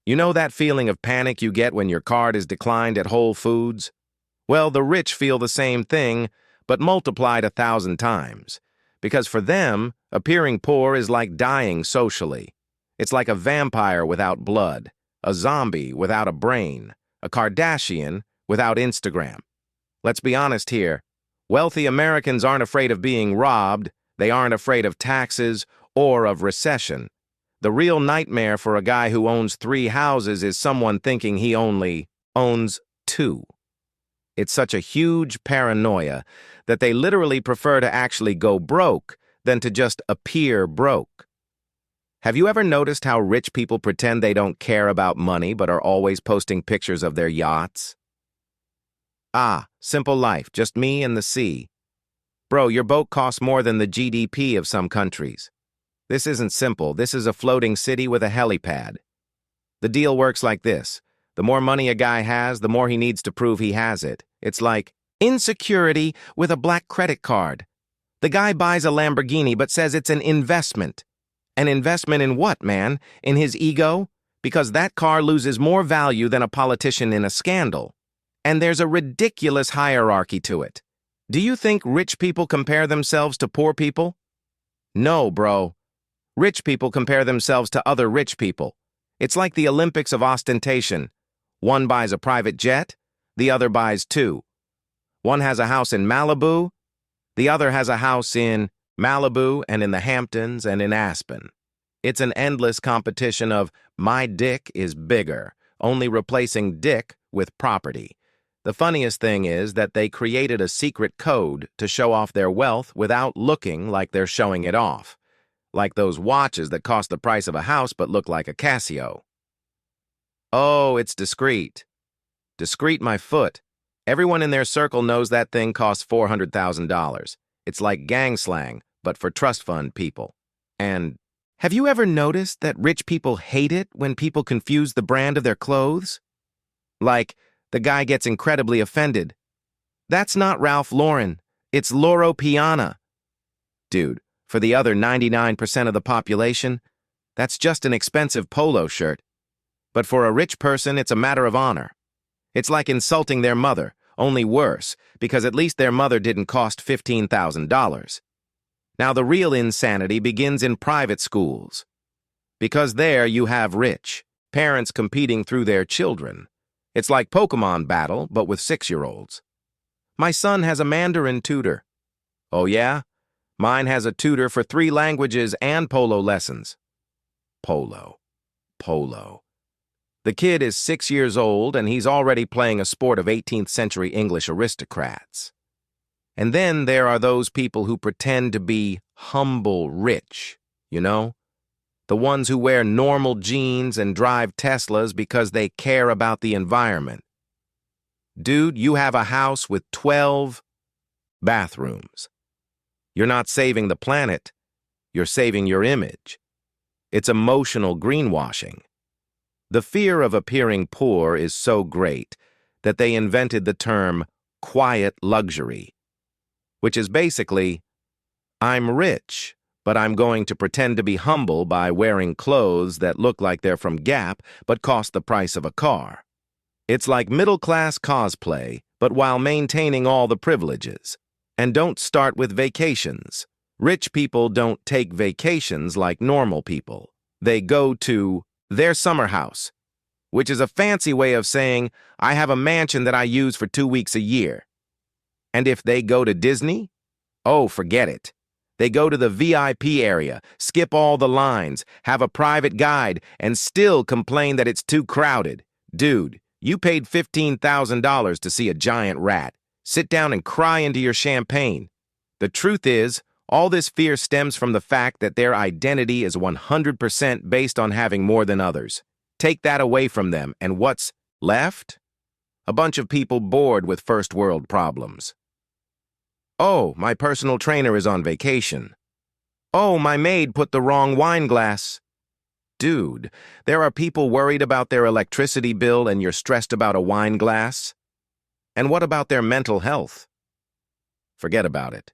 You know that feeling of panic you get when your card is declined at Whole Foods? Well, the rich feel the same thing, but multiplied 1,000 times. Because for them, appearing poor is like dying socially. It's like a vampire without blood, a zombie without a brain, a Kardashian without Instagram. Let's be honest here. Wealthy Americans aren't afraid of being robbed, they aren't afraid of taxes or of recession. The real nightmare for a guy who owns 3 houses is someone thinking he only owns 2. It's such a huge paranoia that they literally prefer to actually go broke than to just appear broke. Have you ever noticed how rich people pretend they don't care about money but are always posting pictures of their yachts? Ah, simple life, just me and the sea. Bro, your boat costs more than the GDP of some countries. This isn't simple, this is a floating city with a helipad. The deal works like this. The more money a guy has, the more he needs to prove he has it. It's like insecurity with a black credit card. The guy buys a Lamborghini but says it's an investment. An investment in what, man? In his ego? Because that car loses more value than a politician in a scandal. And there's a ridiculous hierarchy to it. Do you think rich people compare themselves to poor people? No, bro. Rich people compare themselves to other rich people. It's like the Olympics of ostentation. One buys a private jet, the other buys 2. One has a house in Malibu, the other has a house in Malibu and in the Hamptons and in Aspen. It's an endless competition of my dick is bigger, only replacing dick with property. The funniest thing is that they created a secret code to show off their wealth without looking like they're showing it off. Like those watches that cost the price of a house but look like a Casio. Oh, it's discreet. Discreet my foot. Everyone in their circle knows that thing costs $400,000. It's like gang slang, but for trust fund people. And have you ever noticed that rich people hate it when people confuse the brand of their clothes? Like, the guy gets incredibly offended. That's not Ralph Lauren. It's Loro Piana. Dude, for the other 99% of the population, that's just an expensive polo shirt. But for a rich person, it's a matter of honor. It's like insulting their mother, only worse, because at least their mother didn't cost $15,000. Now, the real insanity begins in private schools. Because there you have rich, parents competing through their children. It's like Pokemon battle, but with 6-year-olds. My son has a Mandarin tutor. Oh yeah? Mine has a tutor for 3 languages and polo lessons. Polo. The kid is 6 years old and he's already playing a sport of 18th century English aristocrats. And then there are those people who pretend to be humble rich, you know? The ones who wear normal jeans and drive Teslas because they care about the environment. Dude, you have a house with 12 bathrooms. You're not saving the planet, you're saving your image. It's emotional greenwashing. The fear of appearing poor is so great that they invented the term quiet luxury, which is basically, I'm rich, but I'm going to pretend to be humble by wearing clothes that look like they're from Gap but cost the price of a car. It's like middle-class cosplay, but while maintaining all the privileges. And don't start with vacations. Rich people don't take vacations like normal people. They go to their summer house, which is a fancy way of saying, I have a mansion that I use for 2 weeks a year. And if they go to Disney, oh, forget it. They go to the VIP area, skip all the lines, have a private guide, and still complain that it's too crowded. Dude, you paid $15,000 to see a giant rat. Sit down and cry into your champagne. The truth is, all this fear stems from the fact that their identity is 100% based on having more than others. Take that away from them, and what's left? A bunch of people bored with first world problems. Oh, my personal trainer is on vacation. Oh, my maid put the wrong wine glass. Dude, there are people worried about their electricity bill and you're stressed about a wine glass? And what about their mental health? Forget about it.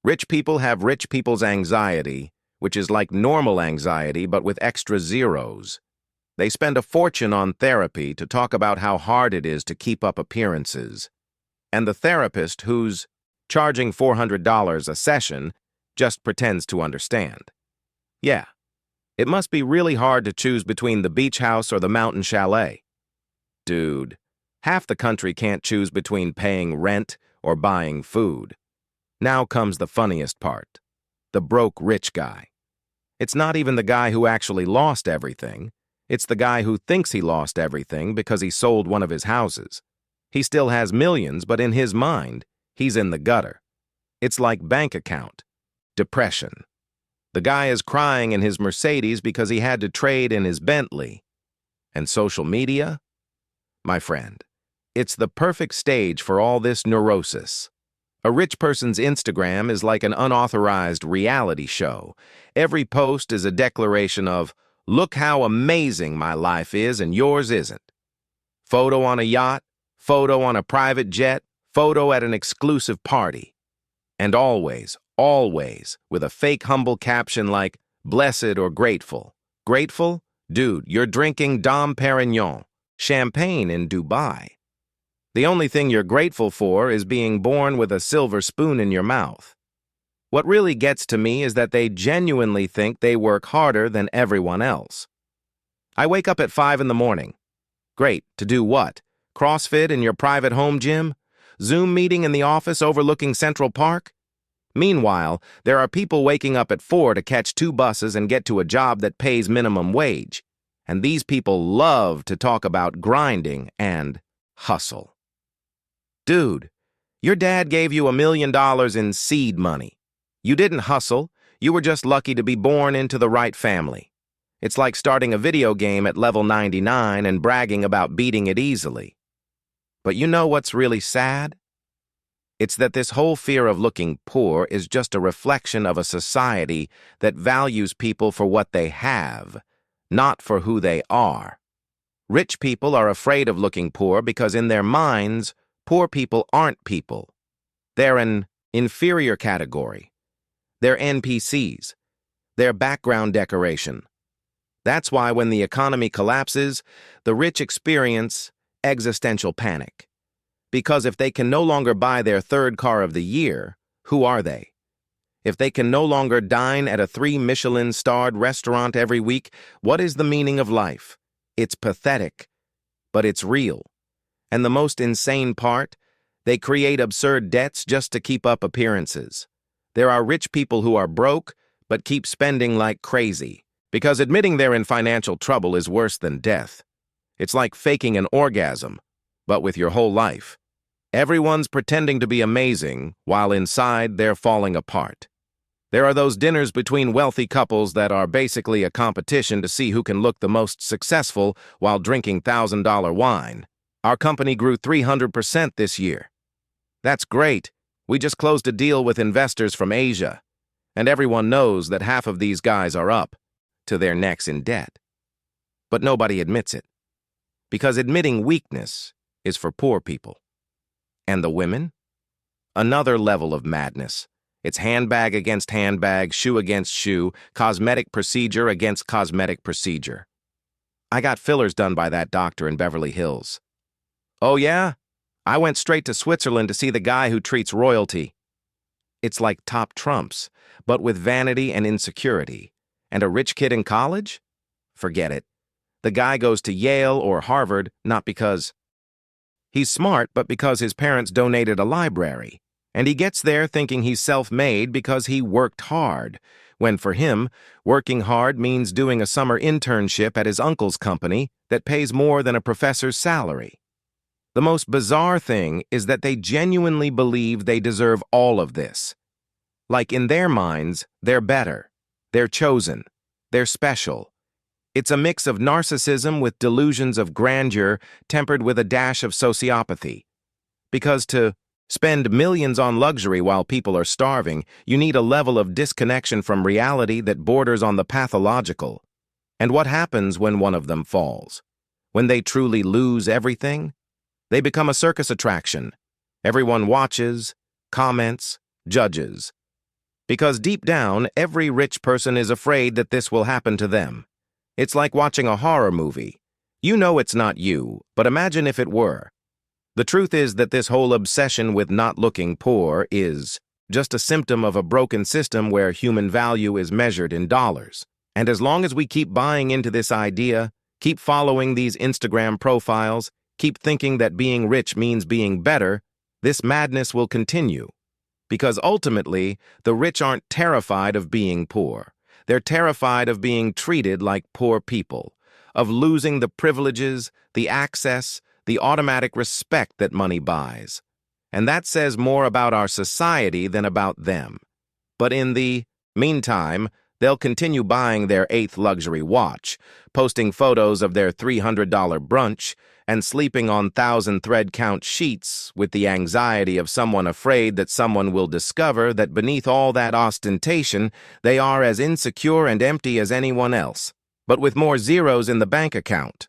Rich people have rich people's anxiety, which is like normal anxiety but with extra zeros. They spend a fortune on therapy to talk about how hard it is to keep up appearances. And the therapist who's charging $400 a session just pretends to understand. Yeah, it must be really hard to choose between the beach house or the mountain chalet. Dude, half the country can't choose between paying rent or buying food. Now comes the funniest part. The broke rich guy. It's not even the guy who actually lost everything. It's the guy who thinks he lost everything because he sold one of his houses. He still has millions, but in his mind, he's in the gutter. It's like bank account. Depression. The guy is crying in his Mercedes because he had to trade in his Bentley. And social media? My friend, it's the perfect stage for all this neurosis. A rich person's Instagram is like an unauthorized reality show. Every post is a declaration of, "Look how amazing my life is and yours isn't." Photo on a yacht, photo on a private jet, photo at an exclusive party. And always, always, with a fake humble caption like, "Blessed or grateful." Grateful? Dude, you're drinking Dom Perignon, champagne in Dubai. The only thing you're grateful for is being born with a silver spoon in your mouth. What really gets to me is that they genuinely think they work harder than everyone else. I wake up at 5 in the morning. Great, to do what? CrossFit in your private home gym? Zoom meeting in the office overlooking Central Park? Meanwhile, there are people waking up at 4 to catch 2 buses and get to a job that pays minimum wage. And these people love to talk about grinding and hustle. Dude, your dad gave you $1 million in seed money. You didn't hustle, you were just lucky to be born into the right family. It's like starting a video game at level 99 and bragging about beating it easily. But you know what's really sad? It's that this whole fear of looking poor is just a reflection of a society that values people for what they have, not for who they are. Rich people are afraid of looking poor because in their minds, poor people aren't people. They're an inferior category. They're NPCs. They're background decoration. That's why when the economy collapses, the rich experience existential panic. Because if they can no longer buy their 3rd car of the year, who are they? If they can no longer dine at a 3 Michelin-starred restaurant every week, what is the meaning of life? It's pathetic, but it's real. And the most insane part, they create absurd debts just to keep up appearances. There are rich people who are broke, but keep spending like crazy, because admitting they're in financial trouble is worse than death. It's like faking an orgasm, but with your whole life. Everyone's pretending to be amazing, while inside they're falling apart. There are those dinners between wealthy couples that are basically a competition to see who can look the most successful while drinking $1,000 wine. Our company grew 300% this year. That's great. We just closed a deal with investors from Asia. And everyone knows that half of these guys are up to their necks in debt. But nobody admits it. Because admitting weakness is for poor people. And the women? Another level of madness. It's handbag against handbag, shoe against shoe, cosmetic procedure against cosmetic procedure. I got fillers done by that doctor in Beverly Hills. Oh yeah? I went straight to Switzerland to see the guy who treats royalty. It's like top trumps, but with vanity and insecurity. And a rich kid in college? Forget it. The guy goes to Yale or Harvard not because he's smart, but because his parents donated a library. And he gets there thinking he's self-made because he worked hard, when for him, working hard means doing a summer internship at his uncle's company that pays more than a professor's salary. The most bizarre thing is that they genuinely believe they deserve all of this. Like in their minds, they're better, they're chosen, they're special. It's a mix of narcissism with delusions of grandeur tempered with a dash of sociopathy. Because to spend millions on luxury while people are starving, you need a level of disconnection from reality that borders on the pathological. And what happens when one of them falls? When they truly lose everything? They become a circus attraction. Everyone watches, comments, judges. Because deep down, every rich person is afraid that this will happen to them. It's like watching a horror movie. You know it's not you, but imagine if it were. The truth is that this whole obsession with not looking poor is just a symptom of a broken system where human value is measured in dollars. And as long as we keep buying into this idea, keep following these Instagram profiles, keep thinking that being rich means being better, this madness will continue. Because ultimately, the rich aren't terrified of being poor. They're terrified of being treated like poor people, of losing the privileges, the access, the automatic respect that money buys. And that says more about our society than about them. But in the meantime, they'll continue buying their 8th luxury watch, posting photos of their $300 brunch, and sleeping on 1,000-thread-count sheets with the anxiety of someone afraid that someone will discover that beneath all that ostentation, they are as insecure and empty as anyone else, but with more zeros in the bank account.